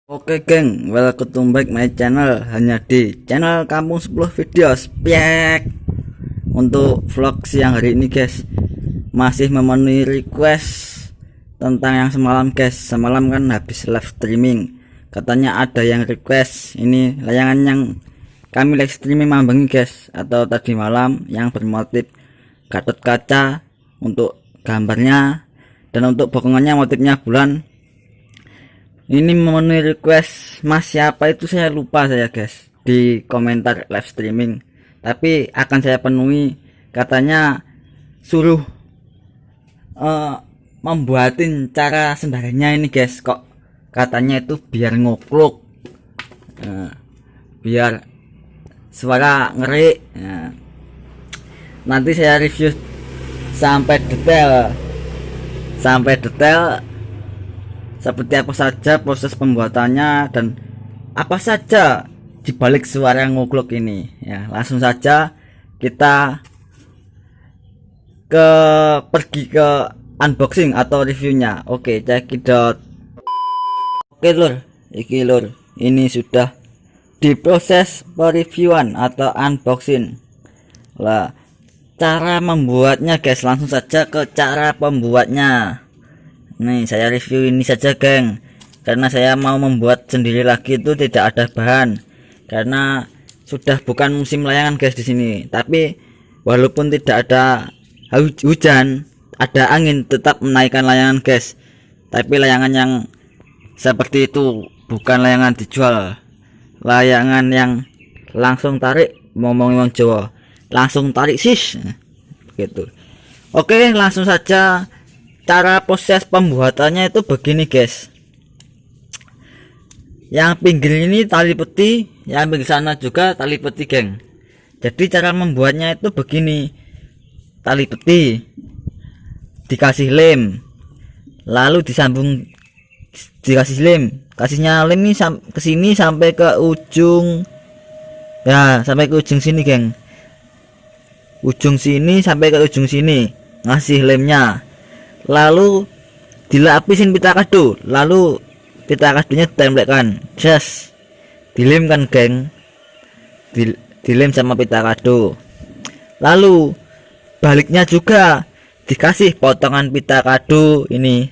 Oke geng, welcome back my channel, hanya di channel Kampung 10 Video Spiek. Untuk vlog siang hari ini guys, masih memenuhi request tentang yang semalam guys. Semalam kan habis live streaming, katanya ada yang request ini layangan yang kami live streaming mambengi guys, atau tadi malam yang bermotif Gatot Kaca untuk gambarnya, dan untuk bokongannya motifnya bulan. Ini memenuhi request mas siapa itu saya lupa saya guys di komentar live streaming, tapi akan saya penuhi. Katanya suruh membuatin cara sendirinya ini guys, kok katanya itu biar ngokluk, biar suara ngeri. Nanti saya review sampai detail seperti apa saja proses pembuatannya dan apa saja dibalik suara ngukluk ini ya. Langsung saja kita pergi ke unboxing atau reviewnya. Oke, cekidot. Oke lur, ini sudah diproses pereviewan atau unboxing lah. Cara membuatnya guys, langsung saja ke cara pembuatnya. Nih saya review ini saja geng, karena saya mau membuat sendiri lagi itu tidak ada bahan, karena sudah bukan musim layangan guys di sini. Tapi walaupun tidak ada hujan, ada angin, tetap menaikkan layangan guys. Tapi layangan yang seperti itu bukan layangan dijual, layangan yang langsung tarik, ngomong Jawa langsung tarik sis gitu. Oke, langsung saja. Cara proses pembuatannya itu begini guys. Yang pinggir ini tali peti, yang pinggir sana juga tali peti geng. Jadi cara membuatnya itu begini. Tali peti dikasih lem, lalu disambung, dikasih lem, kasihnya lem ini ke sini sampai ke ujung ya, sampai ke ujung sini geng. Ujung sini sampai ke ujung sini ngasih lemnya, lalu dilapisin pita kado, lalu pita kadonya ditempelkan, just dilem kan geng, dilem sama pita kado. Lalu baliknya juga dikasih potongan pita kado. Ini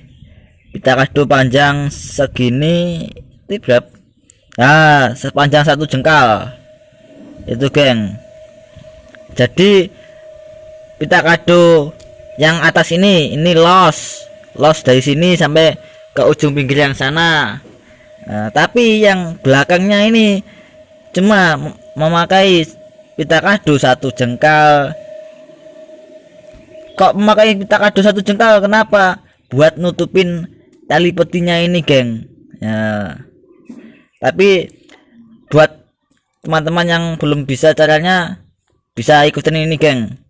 pita kado panjang segini, berapa? Nah, sepanjang 1 jengkal itu geng. Jadi pita kado yang atas ini los dari sini sampai ke ujung pinggir yang sana. Nah, tapi yang belakangnya ini cuma memakai pita kado 1 jengkal. Kok memakai pita kado 1 jengkal? Kenapa? Buat nutupin tali petinya ini geng ya. Tapi buat teman-teman yang belum bisa caranya, bisa ikutin ini geng.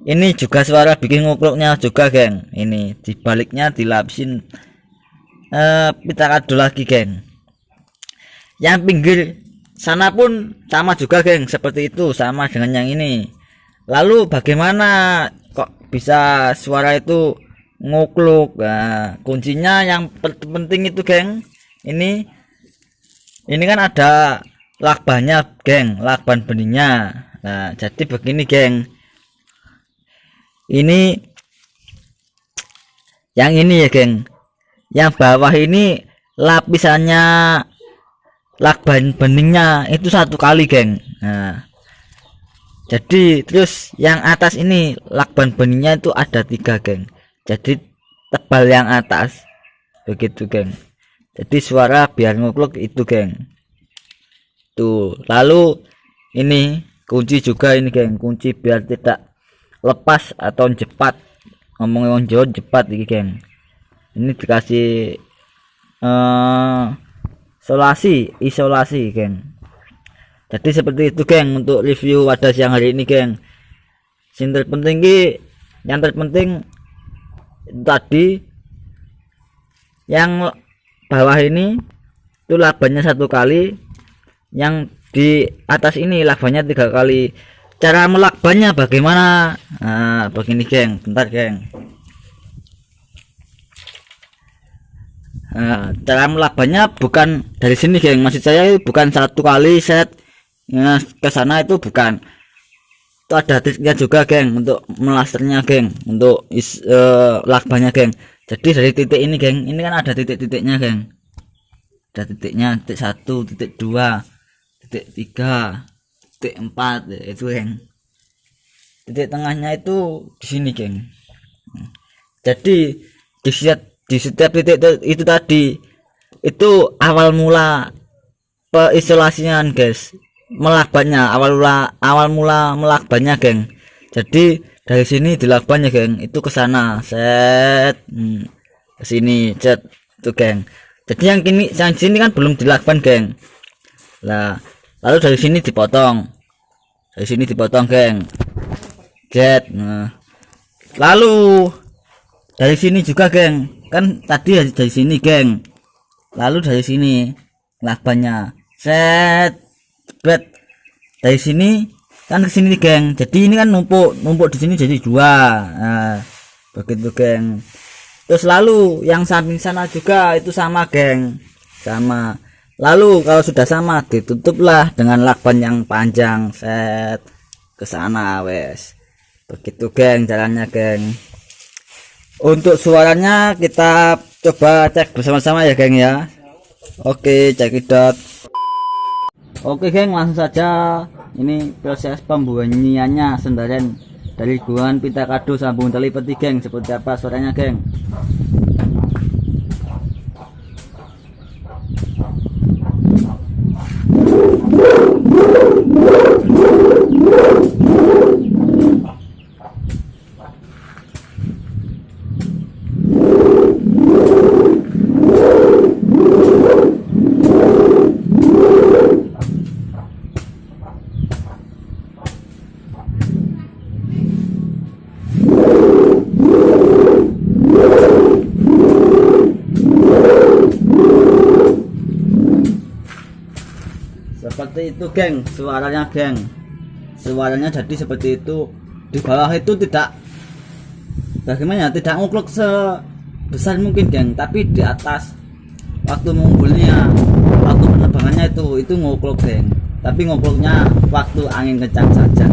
Ini juga suara bikin ngukluknya juga geng. Ini dibaliknya dilapisin pita kado lagi geng. Yang pinggir sana pun sama juga geng, seperti itu, sama dengan yang ini. Lalu bagaimana kok bisa suara itu ngukluk? Nah, kuncinya yang penting itu geng, ini kan ada lakbannya geng, lakban beningnya. Nah jadi begini geng, ini yang ini ya geng, yang bawah ini lapisannya lakban beningnya itu 1 kali geng. Nah jadi terus yang atas ini lakban beningnya itu ada 3 geng, jadi tebal yang atas begitu geng. Jadi suara biar ngukluk itu geng tuh. Lalu ini kunci juga ini geng, kunci biar tidak lepas atau cepat, ngomong Jawa cepat ini geng. Ini dikasih isolasi geng. Jadi seperti itu geng untuk review pada siang hari ini geng. Yang terpenting tadi yang bawah ini itu labannya 1 kali, yang di atas ini labannya 3 kali. Cara melakbannya bagaimana? Nah begini geng, bentar geng. Nah, cara melabanya bukan dari sini geng, maksud saya bukan satu kali set ke sana, itu bukan. Itu ada triknya juga geng untuk melasternya geng, untuk lakbanya geng. Jadi dari titik ini geng, ini kan ada titik-titiknya geng, ada titiknya, titik 1, titik 2, titik 3, titik 4 itu geng. Titik tengahnya itu di sini geng. Jadi di setiap titik itu tadi itu awal mula peisolasian guys, melakbannya awal mula melakbannya geng. Jadi dari sini dilakbannya geng, itu ke sana set, ke sini set itu geng. Jadi yang sini kan belum dilakban geng. Lah lalu dari sini dipotong, geng, set. Nah, lalu dari sini juga geng, kan tadi dari sini geng, lalu dari sini lakbannya set bet, dari sini kan ke sini geng. Jadi ini kan numpuk di sini jadi 2. Nah begitu geng. Terus lalu yang samping sana juga itu sama geng, sama. Lalu kalau sudah sama ditutuplah dengan lakban yang panjang set ke sana wes. Begitu geng caranya geng. Untuk suaranya kita coba cek bersama-sama ya geng ya. Oke, cekidot. Oke geng, langsung saja ini proses pembunyiannya sendirian dari gulungan pita kado sambung tali peti geng. Seperti apa suaranya geng? Seperti itu geng suaranya geng, suaranya jadi seperti itu. Di bawah itu tidak bagaimana, tidak ngukluk sebesar mungkin geng, tapi di atas waktu mengumpulnya, waktu penerbangannya itu ngukluk geng, tapi ngukluknya waktu angin kencang saja.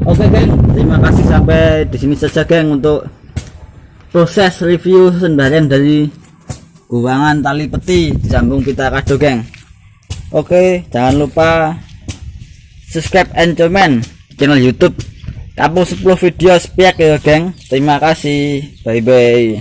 Oke geng, terima kasih sampai di sini saja geng untuk proses review sendirian dari guangan tali peti disambung pita kado geng. Oke, jangan lupa subscribe and comment channel YouTube Kampung 10 Video Spiak ya geng. Terima kasih, bye bye.